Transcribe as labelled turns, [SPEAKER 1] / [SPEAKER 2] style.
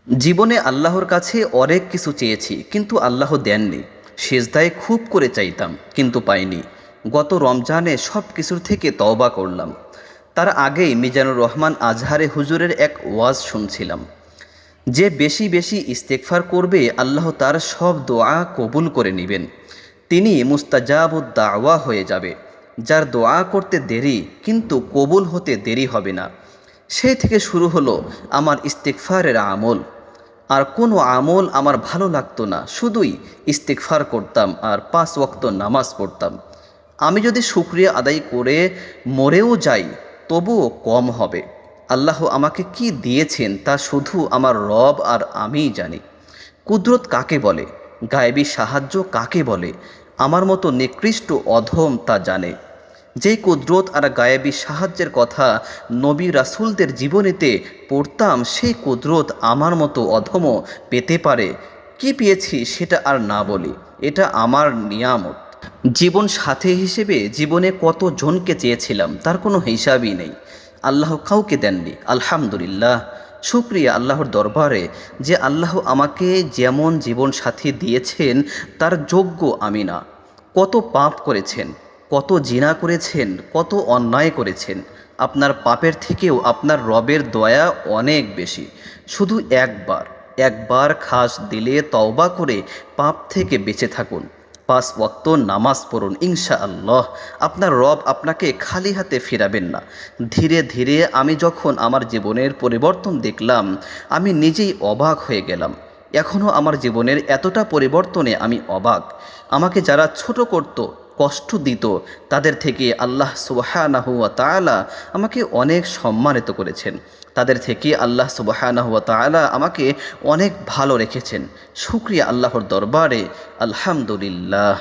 [SPEAKER 1] জীবনে আল্লাহর কাছে অনেক কিছু চেয়েছি, কিন্তু আল্লাহ দেননি। সেজদায় খুব করে চাইতাম, কিন্তু পাইনি। গত রমজানে সব কিছুর থেকে তওবা করলাম। তার আগেই মিজানুর রহমান আজহারে হুজুরের এক ওয়াজ শুনছিলাম, যে বেশি বেশি ইস্তেগফার করবে আল্লাহ তার সব দোয়া কবুল করে নেবেন। তিনি মুস্তাজাবুদ দাওয়া হয়ে যাবে। যার দোয়া করতে দেরি কিন্তু কবুল হতে দেরি হবে না। সেই থেকে শুরু হলো আমার ইস্তেগফারের আমল। আর কোনো আমল আমার ভালো লাগতো না, শুধুই ইস্তেগফার করতাম আর 5 ওয়াক্ত নামাজ পড়তাম। আমি যদি শুকরিয়া আদায় করে মরেও যাই, তবুও কম হবে। আল্লাহ আমাকে কি দিয়েছেন তা শুধু আমার রব আর আমিই জানি। কুদরত কাকে বলে, গায়েবী সাহায্য কাকে বলে, আমার মতো নিকৃষ্ট অধম তা জানে। যেই কুদরত আর গায়েবী সাহায্যের কথা নবী রাসূলদের জীবনীতে পড়তাম, সেই কুদরত আমার মতো অধমও পেতে পারে। কি পেয়েছি সেটা আর না বলি, এটা আমার নিয়ামত। জীবন সাথী হিসেবে জীবনে কত জনকে চেয়েছিলাম, তার কোনো হিসাবই নেই। আল্লাহ কাউকে দেননি। আলহামদুলিল্লাহ, শুকরিয়া আল্লাহর দরবারে যে আল্লাহ আমাকে যেমন জীবন সাথী দিয়েছেন তার যোগ্য আমি না। কত পাপ করেছেন, কত জিনা করেছেন, কত অন্যায় করেছেন। আপনার পাপের থেকেও আপনার রবের দয়া অনেক বেশি। শুধু একবার একবার খাস দিলে তওবা করে পাপ থেকে বেঁচে থাকুন। 5 ওয়াক্ত নামাজ পড়ুন, ইনশাআল্লাহ আপনার রব আপনাকে খালি হাতে ফিরাবেন না। ধীরে ধীরে আমি যখন আমার জীবনের পরিবর্তন দেখলাম, আমি নিজেই অবাক হয়ে গেলাম। এখনও আমার জীবনের এতটা পরিবর্তনে আমি অবাক। আমাকে যারা ছোট করত, কষ্ট দিত, তাদের থেকে আল্লাহ সুবহানাহু ওয়া তাআলা আমাকে অনেক সম্মানিত করেছেন। তাদের থেকে আল্লাহ সুবহানাহু ওয়া তাআলা আমাকে অনেক ভালো রেখেছেন। শুকরিয়া আল্লাহর দরবারে, আলহামদুলিল্লাহ।